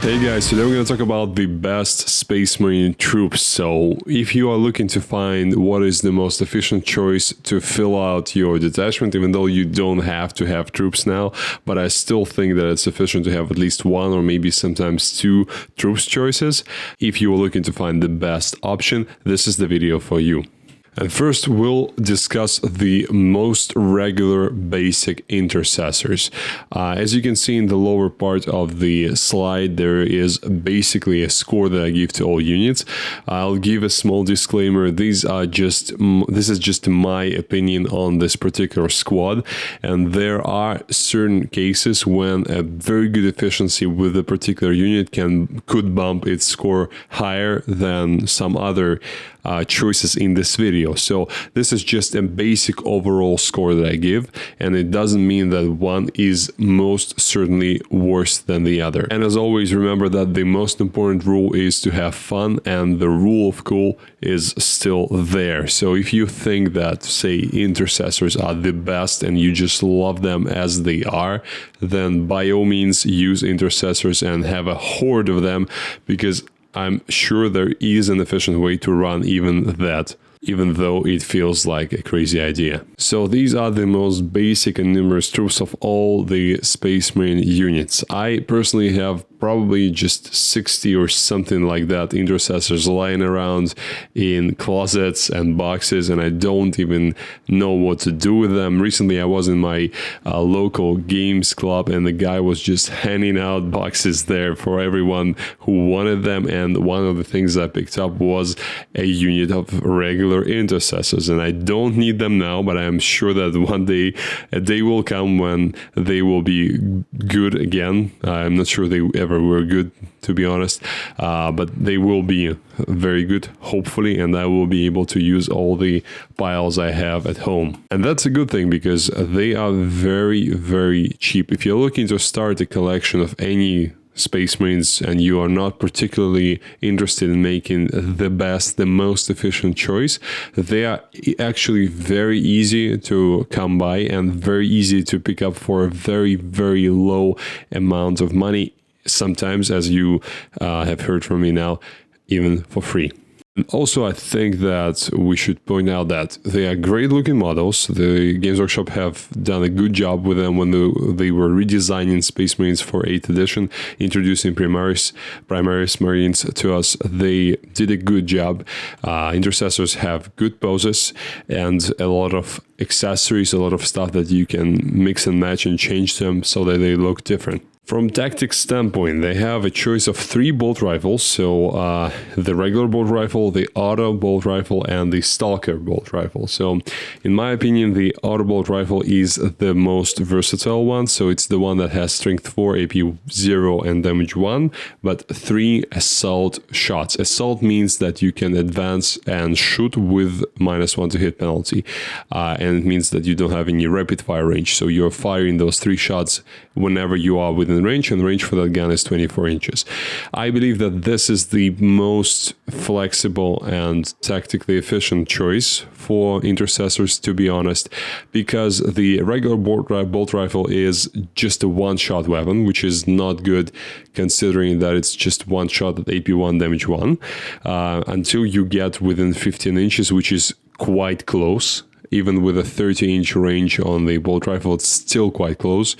Hey guys, today we're going to talk about the best Space Marine troops. So if you are looking to find what is the most efficient choice to fill out your detachment, even though you don't have to have troops now, but I still think that it's sufficient to have at least one or maybe sometimes two troops choices. If you are looking to find the best option, this is the video for you. And first, we'll discuss the most regular basic intercessors. As you can see in the lower part of the slide, there is basically a score that I give to all units. I'll give a small disclaimer. This is just my opinion on this particular squad. And there are certain cases when a very good efficiency with a particular unit could bump its score higher than some other choices in this video. So this is just a basic overall score that I give, and it doesn't mean that one is most certainly worse than the other. And as always, remember that the most important rule is to have fun, and the rule of cool is still there. So if you think that, say, intercessors are the best and you just love them as they are, then by all means use intercessors and have a horde of them, because I'm sure there is an efficient way to run even that, even though it feels like a crazy idea. So these are the most basic and numerous troops of all the Space Marine units. I personally have probably just 60 or something like that intercessors lying around in closets and boxes, and I don't even know what to do with them. Recently I was in my local games club, and the guy was just handing out boxes there for everyone who wanted them, and one of the things I picked up was a unit of regular intercessors, and I don't need them now, but I am sure that one day a day will come when they will be good again. I'm not sure they ever were good, to be honest, but they will be very good, hopefully, and I will be able to use all the piles I have at home. And that's a good thing, because they are very, very cheap. If you're looking to start a collection of any Space Marines and you are not particularly interested in making the best, the most efficient choice, they are actually very easy to come by and very easy to pick up for a very, very low amount of money. Sometimes, as you have heard from me now, even for free. And also, I think that we should point out that they are great looking models. The Games Workshop have done a good job with them when they were redesigning Space Marines for 8th edition, introducing Primaris Marines to us. They did a good job. Intercessors have good poses and a lot of accessories, a lot of stuff that you can mix and match and change them so that they look different. From tactics standpoint, they have a choice of 3 bolt rifles, so the regular bolt rifle, the auto bolt rifle, and the stalker bolt rifle. So in my opinion, the auto bolt rifle is the most versatile one, so it's the one that has strength 4, AP 0, and damage 1, but 3 assault shots. Assault means that you can advance and shoot with -1 to hit penalty, and it means that you don't have any rapid fire range, so you're firing those 3 shots whenever you are within range, and the range for that gun is 24 inches. I believe that this is the most flexible and tactically efficient choice for intercessors, to be honest, because the regular bolt rifle is just a one-shot weapon, which is not good considering that it's just one shot at AP 1, damage 1, until you get within 15 inches, which is quite close. Even with a 30-inch range on the bolt rifle, it's still quite close.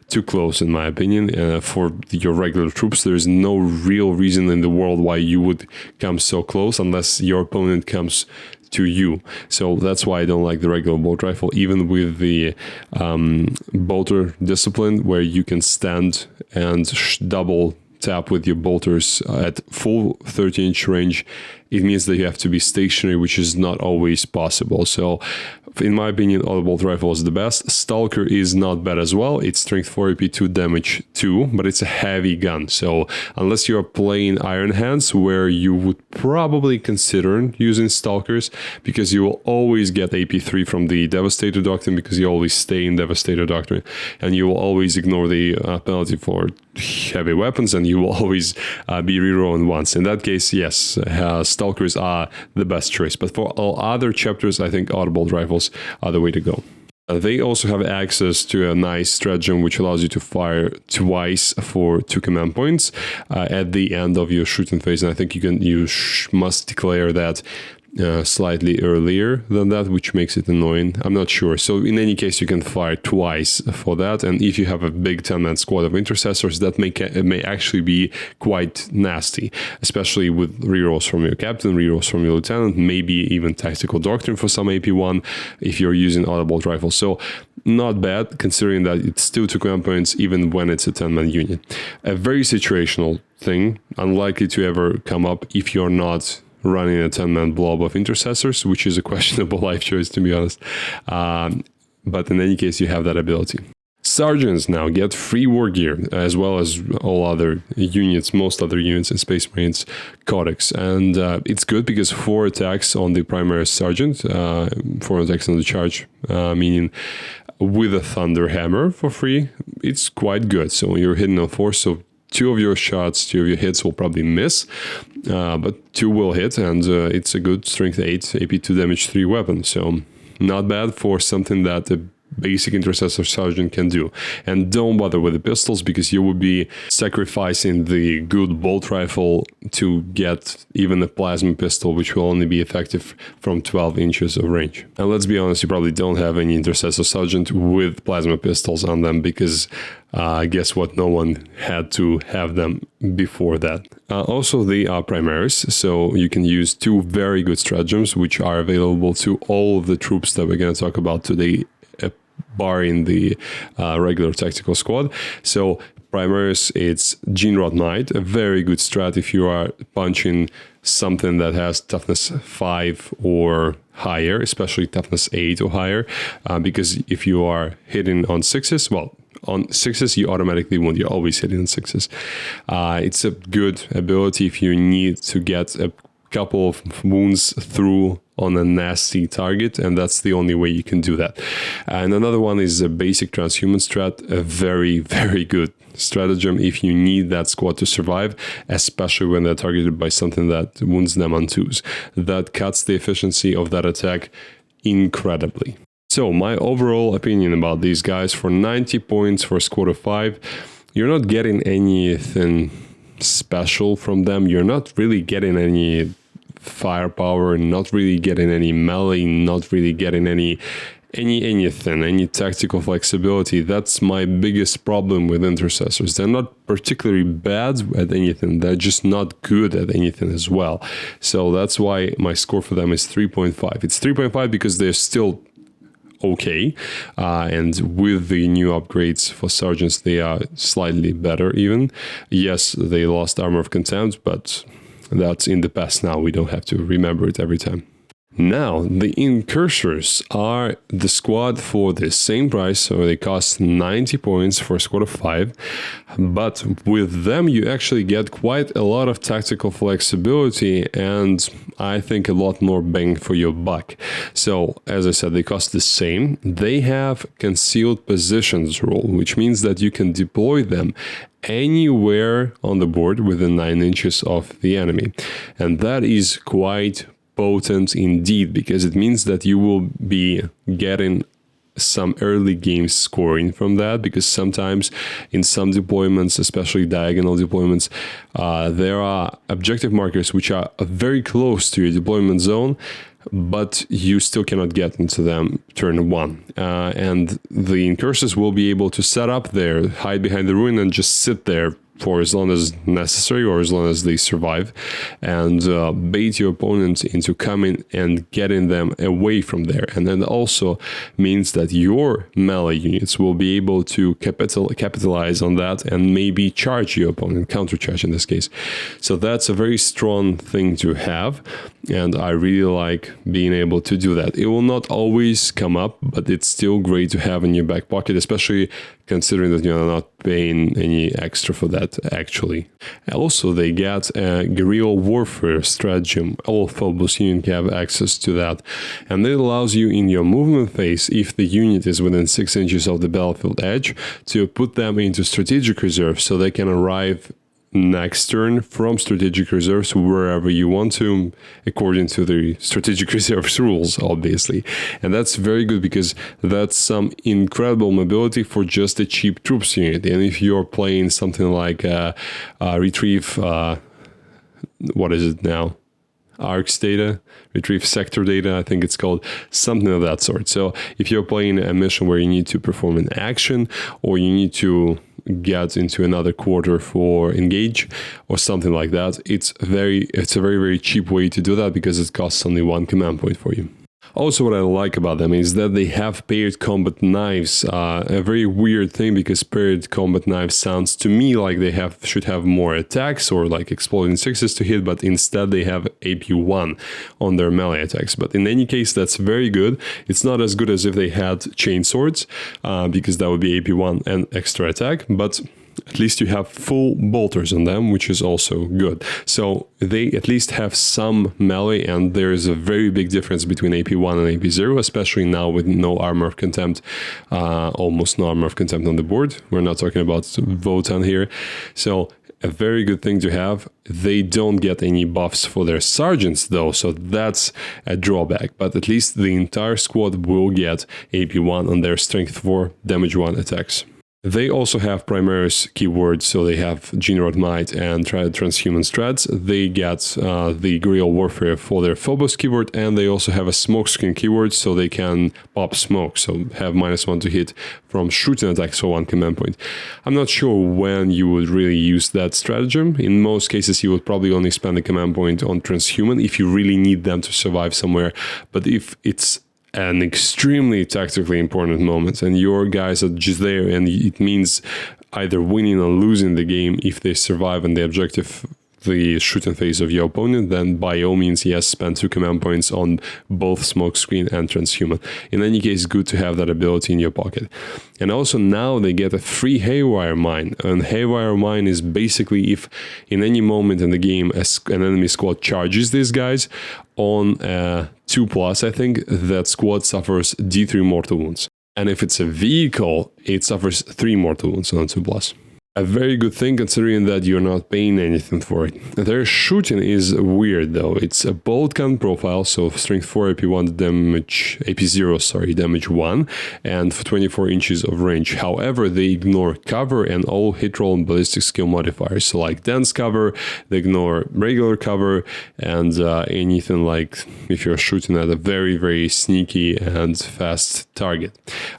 Too close, in my opinion. For your regular troops, there's no real reason in the world why you would come so close unless your opponent comes to you. So that's why I don't like the regular bolt rifle, even with the bolter discipline, where you can stand and double tap with your bolters at full 30-inch range. It means that you have to be stationary, which is not always possible. So in my opinion, auto bolt rifle is the best. Stalker is not bad as well. It's strength 4, AP 2, damage 2, but it's a heavy gun. So unless you're playing Iron Hands, where you would probably consider using Stalkers, because you will always get AP 3 from the Devastator Doctrine, because you always stay in Devastator Doctrine, and you will always ignore the penalty for heavy weapons, and you will always be rerolling once. In that case, yes, Stalkers are the best choice. But for all other chapters, I think auto bolt rifles are the way to go. They also have access to a nice stratagem which allows you to fire twice for 2 command points at the end of your shooting phase, and I think you must declare that slightly earlier than that, which makes it annoying. I'm not sure. So in any case, you can fire twice for that, and if you have a big 10-man squad of intercessors, that may actually be quite nasty, especially with rerolls from your captain, rerolls from your lieutenant, maybe even tactical doctrine for some AP1 if you're using autobolt rifles. So not bad, considering that it's still 2 command points even when it's a 10-man unit. A very situational thing, unlikely to ever come up if you're not running a 10-man blob of intercessors, which is a questionable life choice, to be honest. But in any case, you have that ability. Sergeants now get free war gear, as well as all other units, most other units in Space Marines Codex. And it's good because 4 attacks on the primary sergeant, 4 attacks on the charge, meaning with a Thunder Hammer for free, it's quite good. So you're hitting on 4, so 2 of your shots, 2 of your hits will probably miss, but 2 will hit, and it's a good strength 8, AP2 damage 3 weapon. So not bad for something that a basic intercessor sergeant can do. And don't bother with the pistols, because you will be sacrificing the good bolt rifle to get even a plasma pistol, which will only be effective from 12 inches of range. And let's be honest, you probably don't have any intercessor sergeant with plasma pistols on them, because guess what, no one had to have them before that. Also, they are primaries, so you can use 2 very good stratagems, which are available to all of the troops that we're going to talk about today, barring the regular tactical squad. So primaries, it's Genrod Knight, a very good strat if you are punching something that has toughness 5 or higher, especially toughness 8 or higher, because if you are hitting on 6s, well, on 6s you automatically wound, you're always hitting on 6s. It's a good ability if you need to get a couple of wounds through on a nasty target, and that's the only way you can do that. And another one is a basic transhuman strat, a very, very good stratagem if you need that squad to survive, especially when they're targeted by something that wounds them on 2s. That cuts the efficiency of that attack incredibly. So my overall opinion about these guys, for 90 points for a squad of 5, you're not getting anything special from them. You're not really getting any firepower, not really getting any melee, not really getting anything, any tactical flexibility. That's my biggest problem with intercessors. They're not particularly bad at anything, they're just not good at anything as well. So that's why my score for them is 3.5. It's 3.5 because they're still okay, and with the new upgrades for sergeants, they are slightly better even. Yes, they lost Armor of Contempt, but that's in the past now. We don't have to remember it every time. Now, the Incursors are the squad for the same price, so they cost 90 points for a squad of 5, but with them you actually get quite a lot of tactical flexibility and I think a lot more bang for your buck. So, as I said, they cost the same. They have concealed positions rule, which means that you can deploy them anywhere on the board within 9 inches of the enemy, and that is quite potent indeed, because it means that you will be getting some early game scoring from that, because sometimes in some deployments, especially diagonal deployments, there are objective markers which are very close to your deployment zone, but you still cannot get into them turn 1. And the Incursors will be able to set up there, hide behind the ruin, and just sit there for as long as necessary, or as long as they survive, and bait your opponent into coming and getting them away from there. And then also means that your melee units will be able to capitalize on that and maybe charge your opponent, countercharge in this case. So that's a very strong thing to have, and I really like being able to do that. It will not always come up, but it's still great to have in your back pocket, especially considering that you're not paying any extra for that actually. Also, they get a guerrilla warfare stratagem. All Phobos units have access to that, and it allows you in your movement phase, if the unit is within 6 inches of the battlefield edge, to put them into strategic reserve so they can arrive next turn from strategic reserves wherever you want to, according to the strategic reserves rules, obviously. And that's very good because that's some incredible mobility for just a cheap troops unit. And if you're playing something like retrieve, what is it now? ARCs data, retrieve sector data, I think it's called, something of that sort. So if you're playing a mission where you need to perform an action, or you need to get into another quarter for engage or something like that, it's a very, very cheap way to do that because it costs only 1 command point for you. Also, what I like about them is that they have paired combat knives, a very weird thing because paired combat knives sounds to me like they should have more attacks or like exploding sixes to hit, but instead they have AP1 on their melee attacks. But in any case, that's very good. It's not as good as if they had chain swords, because that would be AP1 and extra attack, but at least you have full bolters on them, which is also good. So they at least have some melee, and there's a very big difference between AP1 and AP0, especially now with no armor of contempt, almost no armor of contempt on the board. We're not talking about Votan here. So a very good thing to have. They don't get any buffs for their sergeants though, so that's a drawback. But at least the entire squad will get AP1 on their strength 4 damage 1 attacks. They also have Primaris keywords, so they have General Might and Transhuman strats. They get the Guerrilla Warfare for their Phobos keyword, and they also have a Smokescreen keyword, so they can pop smoke, so have -1 to hit from shooting attacks for 1 command point. I'm not sure when you would really use that stratagem. In most cases, you would probably only spend a command point on Transhuman if you really need them to survive somewhere, but if it's an extremely tactically important moment and your guys are just there and it means either winning or losing the game if they survive on the objective, the shooting phase of your opponent, then by all means, yes, spend 2 command points on both Smokescreen and Transhuman. In any case, good to have that ability in your pocket. And also now they get a free Haywire Mine. And Haywire Mine is basically if in any moment in the game an enemy squad charges these guys on 2+, I think, that squad suffers D3 mortal wounds. And if it's a vehicle, it suffers 3 mortal wounds on 2+. A very good thing considering that you're not paying anything for it. Their shooting is weird though. It's a bolt gun profile, so strength 4 AP1 damage, AP0 sorry, damage 1, and for 24 inches of range. However, they ignore cover and all hit roll and ballistic skill modifiers. So like dense cover, they ignore regular cover, and anything like if you're shooting at a very, very sneaky and fast target.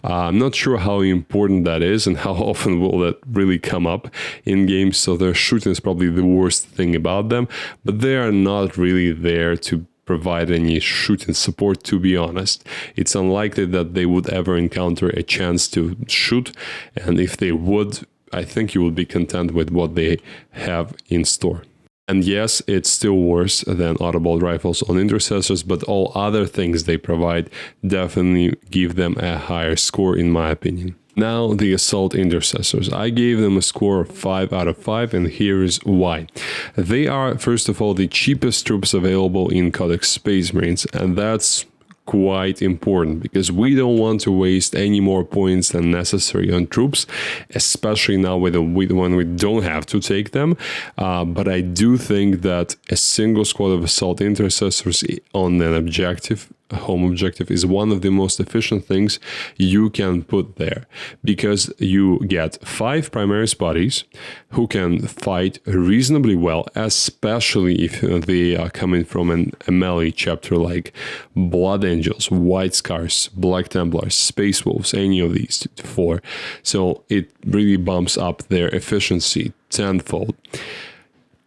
I'm not sure how important that is and how often will that really come up in games, so their shooting is probably the worst thing about them, but they are not really there to provide any shooting support, to be honest. It's unlikely that they would ever encounter a chance to shoot, and if they would, I think you would be content with what they have in store. And yes, it's still worse than autobolt rifles on Intercessors, but all other things they provide definitely give them a higher score in my opinion. Now the Assault Intercessors. I gave them a score of 5 out of 5, and here's why. They are, first of all, the cheapest troops available in Codex Space Marines, and that's quite important because we don't want to waste any more points than necessary on troops, especially now when we don't have to take them. But I do think that a single squad of Assault Intercessors on an objective, home objective, is one of the most efficient things you can put there, because you get 5 Primaris bodies who can fight reasonably well, especially if they are coming from a melee chapter like Blood Angels, White Scars, Black Templars, Space Wolves, any of these 4. So it really bumps up their efficiency tenfold.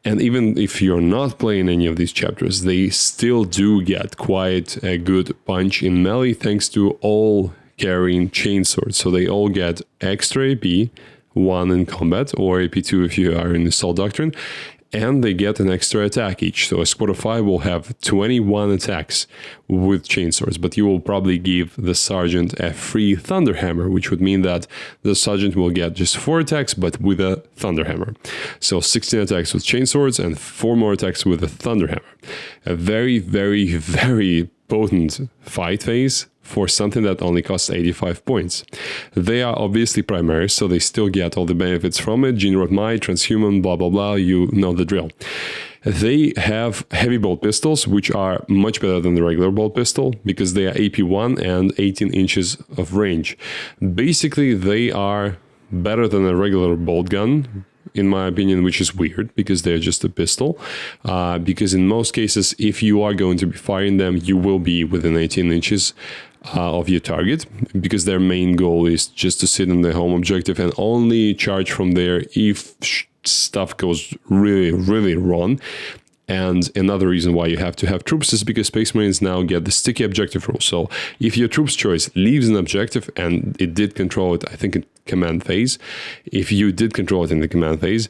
And even if you're not playing any of these chapters, they still do get quite a good punch in melee thanks to all carrying chainswords. So they all get extra AP, 1 in combat, or AP2 if you are in Assault Doctrine, and they get an extra attack each. So a squad of 5 will have 21 attacks with chainswords, but you will probably give the sergeant a free Thunderhammer, which would mean that the sergeant will get just 4 attacks, but with a Thunderhammer. So 16 attacks with chainswords and 4 more attacks with a Thunderhammer. A very, very, very potent fight phase for something that only costs 85 points. They are obviously primaries, so they still get all the benefits from it. Gene Rod Might, Transhuman, blah, blah, blah, you know the drill. They have heavy bolt pistols, which are much better than the regular bolt pistol because they are AP1 and 18 inches of range. Basically, they are better than a regular bolt gun, in my opinion, which is weird because they're just a pistol. Because in most cases, if you are going to be firing them, you will be within 18 inches of your target, because their main goal is just to sit on the home objective and only charge from there if stuff goes really, really wrong. And another reason why you have to have troops is because Space Marines now get the sticky objective rule. So if your troops choice leaves an objective, and it did control it, I think, in command phase, if you did control it in the command phase,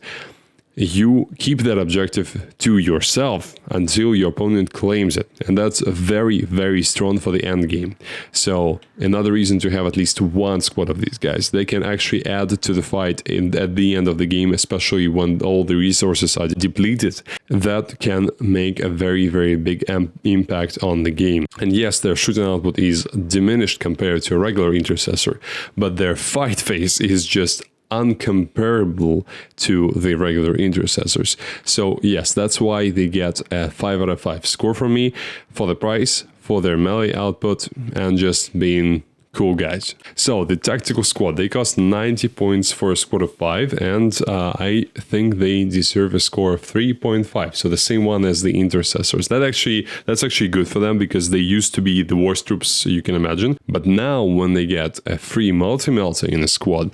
you keep that objective to yourself until your opponent claims it. And that's very, very strong for the end game. So another reason to have at least one squad of these guys. They can actually add to the fight at the end of the game, especially when all the resources are depleted. That can make a very, very big impact on the game. And yes, their shooting output is diminished compared to a regular Intercessor, but their fight phase is just uncomparable to the regular Intercessors. So yes, that's why they get a 5 out of 5 score from me, for the price, for their melee output, and just being cool guys. So the Tactical Squad, they cost 90 points for a squad of 5, and I think they deserve a score of 3.5, so the same one as the Intercessors. That's actually good for them, because they used to be the worst troops you can imagine, but now when they get a free multi-melter in a squad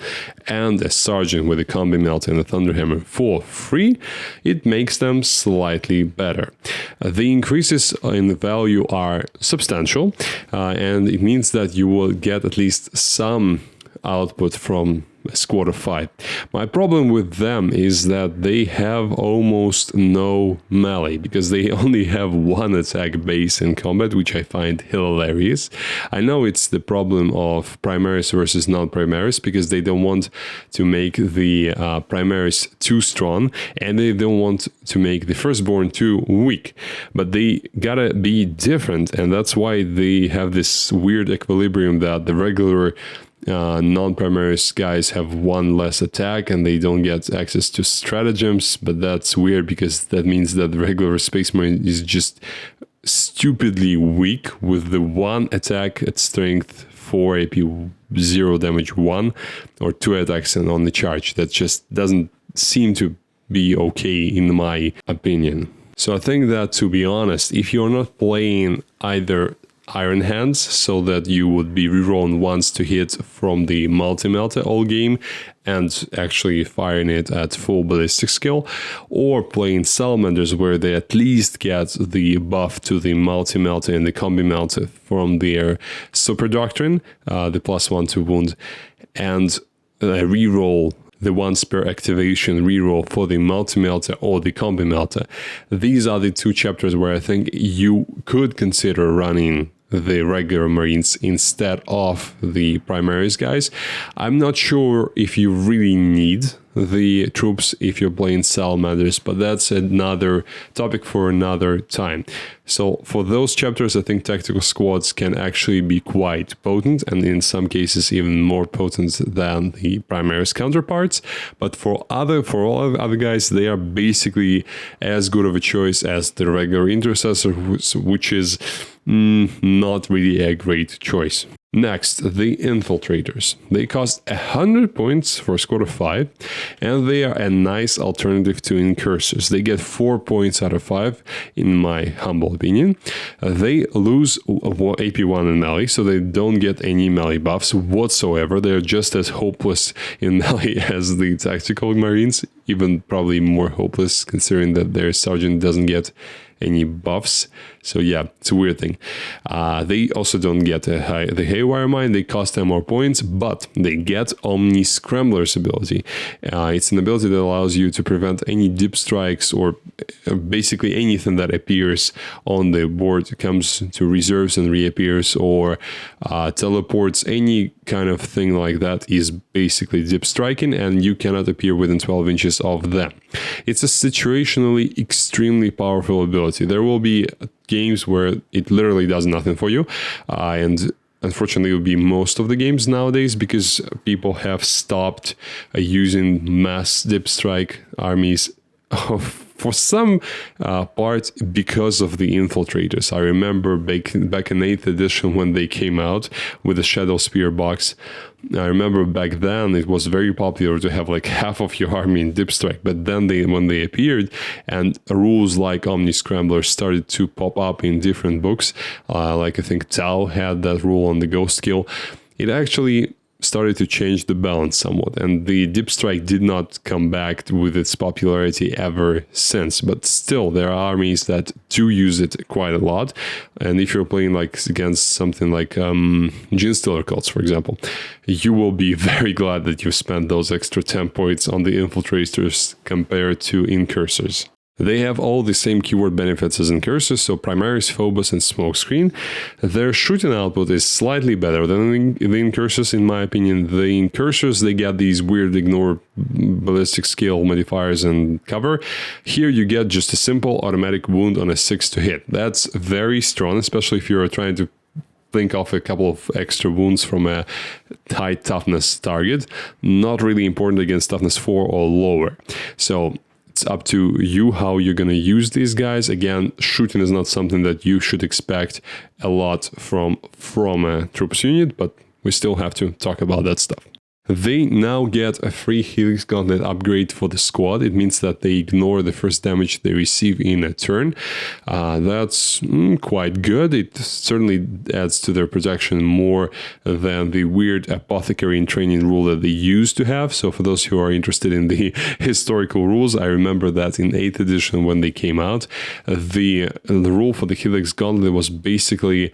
and a sergeant with a combi melter and a thunderhammer for free, it makes them slightly better. The increases in the value are substantial, and it means that you will get at least some output from a squad of 5. My problem with them is that they have almost no melee, because they only have one attack base in combat, which I find hilarious. I know it's the problem of primaries versus non-primaries, because they don't want to make the primaries too strong, and they don't want to make the firstborn too weak, but they gotta be different, and that's why they have this weird equilibrium that the regular non-primaries guys have one less attack and they don't get access to stratagems. But that's weird, because that means that the regular Space Marine is just stupidly weak with the one attack at strength 4 AP 0 damage 1, or 2 attacks and on the charge. That just doesn't seem to be okay in my opinion. So I think that, to be honest, if you're not playing either Iron Hands, so that you would be rerolling once to hit from the multi-melter all game and actually firing it at full ballistic skill, or playing Salamanders, where they at least get the buff to the multi-melter and the combi melter from their super doctrine, the +1 to wound, and reroll the once per activation reroll for the multi-melter or the combi melter. These are the two chapters where I think you could consider running the regular Marines instead of the primaries guys. I'm not sure if you really need the troops if you're playing Salamanders, but that's another topic for another time. So for those chapters, I think Tactical Squads can actually be quite potent, and in some cases even more potent than the primaries counterparts. But for all other guys, they are basically as good of a choice as the regular Intercessor, which is not really a great choice. Next, the Infiltrators. They cost 100 points for a squad of 5, and they are a nice alternative to Incursors. They get 4 points out of 5, in my humble opinion. They lose AP1 in melee, so they don't get any melee buffs whatsoever. They're just as hopeless in melee as the Tactical Marines, even probably more hopeless considering that their sergeant doesn't get any buffs. So yeah, it's a weird thing. They also don't get the Haywire Mine. They cost them more points, but they get Omni Scrambler's ability. It's an ability that allows you to prevent any deep strikes, or basically anything that appears on the board, comes to reserves and reappears, or teleports. Any kind of thing like that is basically deep striking, and you cannot appear within 12 inches of them. It's a situationally extremely powerful ability. There will be games where it literally does nothing for you, and unfortunately, it would be most of the games nowadays, because people have stopped using mass dip strike armies for some part because of the Infiltrators. I remember back in 8th edition when they came out with the Shadow Spear box. I remember back then it was very popular to have like half of your army in dip strike, but then when they appeared and rules like Omni Scrambler started to pop up in different books, like I think Tau had that rule on the Ghost Kill, it actually started to change the balance somewhat, and the dip strike did not come back with its popularity ever since. But still, there are armies that do use it quite a lot, and if you're playing like against something like Genestealer cults, for example, you will be very glad that you spent those extra 10 points on the Infiltrators compared to Incursors. They have all the same keyword benefits as Incursors, so Primaris, Phobos, and Smokescreen. Their shooting output is slightly better than the Incursors, in my opinion. The Incursors, they get these weird ignore ballistic skill modifiers and cover. Here you get just a simple automatic wound on a 6 to hit. That's very strong, especially if you're trying to think of a couple of extra wounds from a high toughness target. Not really important against toughness 4 or lower. So it's up to you how you're going to use these guys. Again, shooting is not something that you should expect a lot from a troops unit, but we still have to talk about that stuff. They now get a free Helix Gauntlet upgrade for the squad. It means that they ignore the first damage they receive in a turn. That's quite good. It certainly adds to their protection more than the weird Apothecary in Training rule that they used to have. So for those who are interested in the historical rules, I remember that in 8th edition when they came out, the rule for the Helix Gauntlet was basically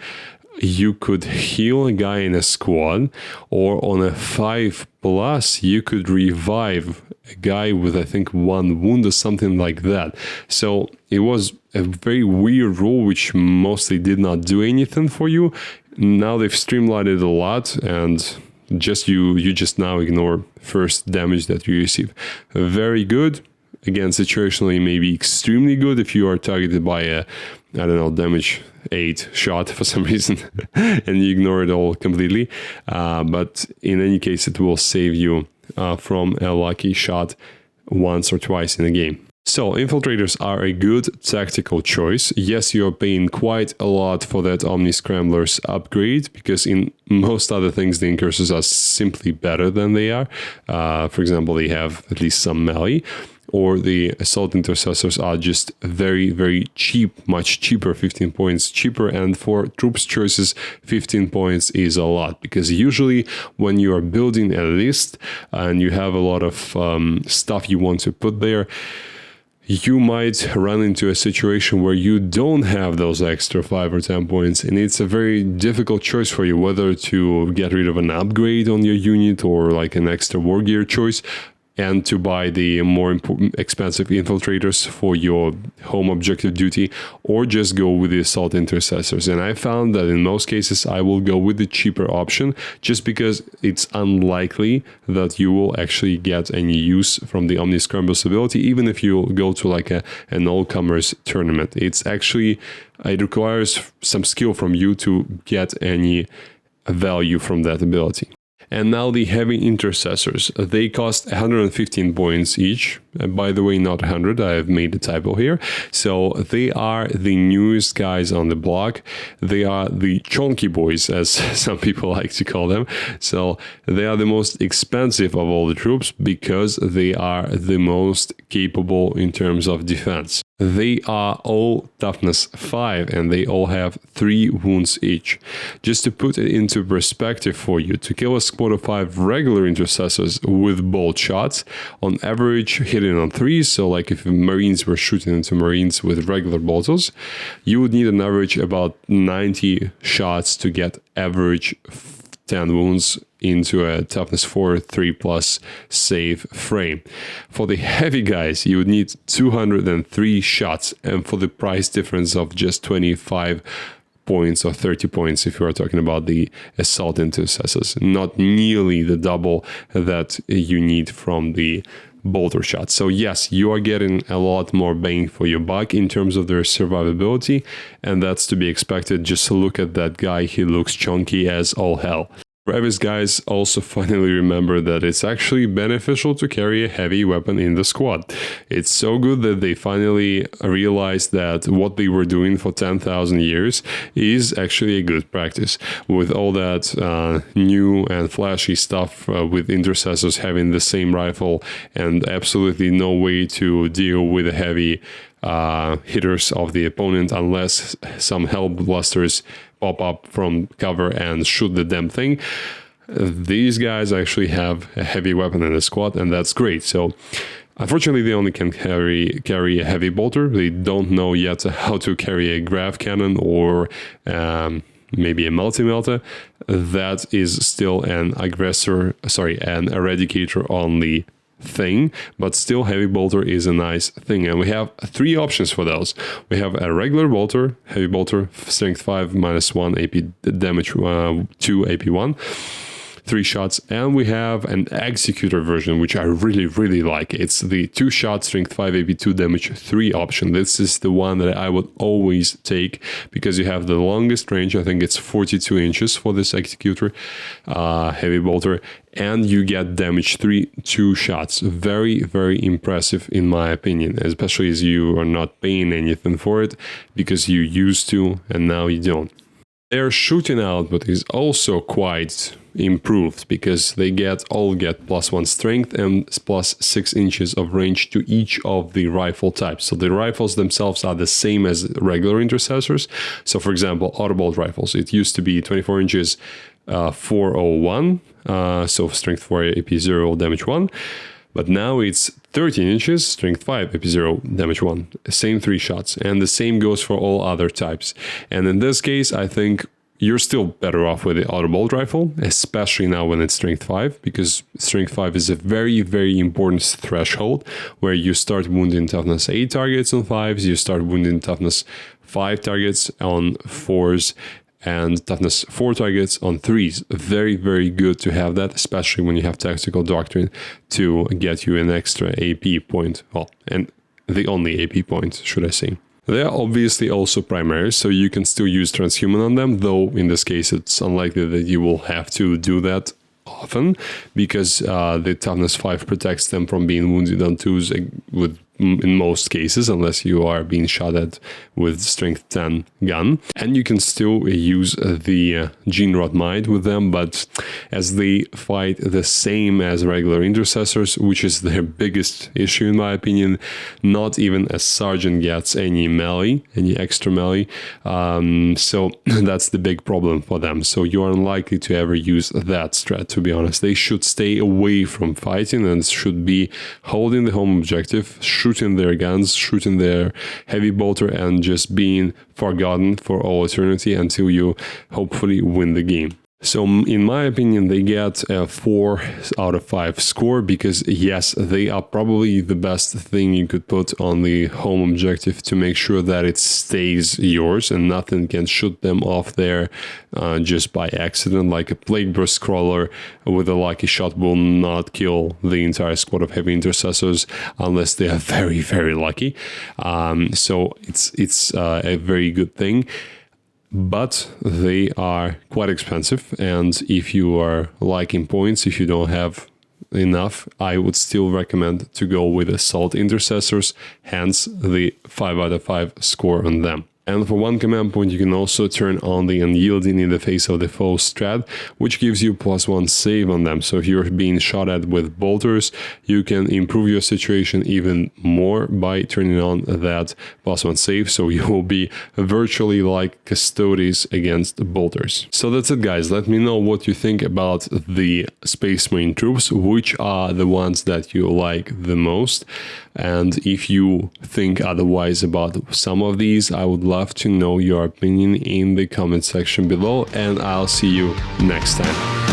you could heal a guy in a squad, or on a 5+, you could revive a guy with, I think, 1 wound or something like that. So it was a very weird rule, which mostly did not do anything for you. Now they've streamlined it a lot, and you just now ignore first damage that you receive. Very good. Again, situationally, maybe extremely good if you are targeted by a, I don't know, damage 8 shot for some reason and you ignore it all completely. But in any case, it will save you from a lucky shot once or twice in a game. So, Infiltrators are a good tactical choice. Yes, you're paying quite a lot for that Omni Scrambler's upgrade, because in most other things, the Incursors are simply better than they are. For example, they have at least some melee. Or the Assault Intercessors are just very, very cheap, much cheaper, 15 points cheaper. And for troops choices, 15 points is a lot, because usually when you are building a list and you have a lot of stuff you want to put there, you might run into a situation where you don't have those extra 5 or 10 points, and it's a very difficult choice for you, whether to get rid of an upgrade on your unit or like an extra war gear choice, and to buy the more expensive Infiltrators for your home objective duty, or just go with the Assault Intercessors. And I found that in most cases I will go with the cheaper option, just because it's unlikely that you will actually get any use from the Omni Scrambler's ability, even if you go to like an all-comers tournament. It requires some skill from you to get any value from that ability. And now the Heavy Intercessors. They cost 115 points each. By the way, not 100, I have made a typo here. So they are the newest guys on the block. They are the chonky boys, as some people like to call them. So they are the most expensive of all the troops, because they are the most capable in terms of defense. They are all toughness 5, and they all have 3 wounds each. Just to put it into perspective for you, to kill a squad of 5 regular Intercessors with bolt shots, on average hitting on 3, so like if Marines were shooting into Marines with regular bolters, you would need an average about 90 shots to get average 10 wounds into a toughness 4, 3+ save frame. For the heavy guys, you would need 203 shots, and for the price difference of just 25 points or 30 points if you are talking about the assault intercessors, not nearly the double that you need from the bolter shot. So yes, you are getting a lot more bang for your buck in terms of their survivability, and that's to be expected. Just look at that guy, he looks chunky as all hell. Brevis guys also finally remember that it's actually beneficial to carry a heavy weapon in the squad. It's so good that they finally realized that what they were doing for 10,000 years is actually a good practice. With all that new and flashy stuff with intercessors having the same rifle and absolutely no way to deal with the heavy hitters of the opponent unless some hell blasters pop up from cover and shoot the damn thing. These guys actually have a heavy weapon in the squad, and that's great. So unfortunately, they only can carry a heavy bolter. They don't know yet how to carry a grav cannon or maybe a multi-melta. That is still an eradicator only thing, but still heavy bolter is a nice thing, and we have 3 options for those. We have a regular bolter, heavy bolter, strength 5 -1 AP damage, 2 AP1, 3 shots, and we have an executor version, which I really like. It's the 2 shot strength 5 AP2 damage 3 option. This is the one that I would always take because you have the longest range. I think it's 42 inches for this executor heavy bolter, and you get damage 3 2 shots. Very impressive in my opinion, especially as you are not paying anything for it because you used to and now you don't. Their shooting output is also quite improved because they all get +1 strength and +6 inches of range to each of the rifle types. So the rifles themselves are the same as regular intercessors. So for example, autobolt rifles, it used to be 24 inches 401, so strength 4 AP0 damage 1. But now it's 13 inches, strength 5, AP0, damage 1. Same 3 shots. And the same goes for all other types. And in this case, I think you're still better off with the autobolt rifle, especially now when it's strength 5, because strength 5 is a very important threshold where you start wounding toughness 8 targets on 5s, you start wounding toughness 5 targets on 4s, and toughness 4 targets on 3s. Very good to have that, especially when you have tactical doctrine to get you an extra AP point. Well, and the only AP point, should I say. They are obviously also primaries, so you can still use transhuman on them, though in this case it's unlikely that you will have to do that often because the toughness 5 protects them from being wounded on 2s in most cases, unless you are being shot at with strength 10 gun. And you can still use the gene rod mine with them, but as they fight the same as regular intercessors, which is their biggest issue in my opinion, not even a sergeant gets any melee, any extra melee, so that's the big problem for them. So you're unlikely to ever use that strat, to be honest. They should stay away from fighting and should be holding the home objective, shooting their guns, shooting their heavy bolter, and just being forgotten for all eternity until you hopefully win the game. So in my opinion, they get a 4 out of 5 score because yes, they are probably the best thing you could put on the home objective to make sure that it stays yours and nothing can shoot them off there just by accident. Like a plague burst crawler with a lucky shot will not kill the entire squad of heavy intercessors unless they are very lucky. So it's a very good thing. But they are quite expensive, and if you are liking points, if you don't have enough, I would still recommend to go with assault intercessors, hence the 5 out of 5 score on them. And for 1 command point, you can also turn on the unyielding in the face of the foe strat, which gives you +1 save on them. So if you're being shot at with bolters, you can improve your situation even more by turning on that +1 save. So you will be virtually like custodies against bolters. So that's it, guys. Let me know what you think about the Space Marine troops, which are the ones that you like the most. And if you think otherwise about some of these, I would love to know your opinion in the comment section below, and I'll see you next time.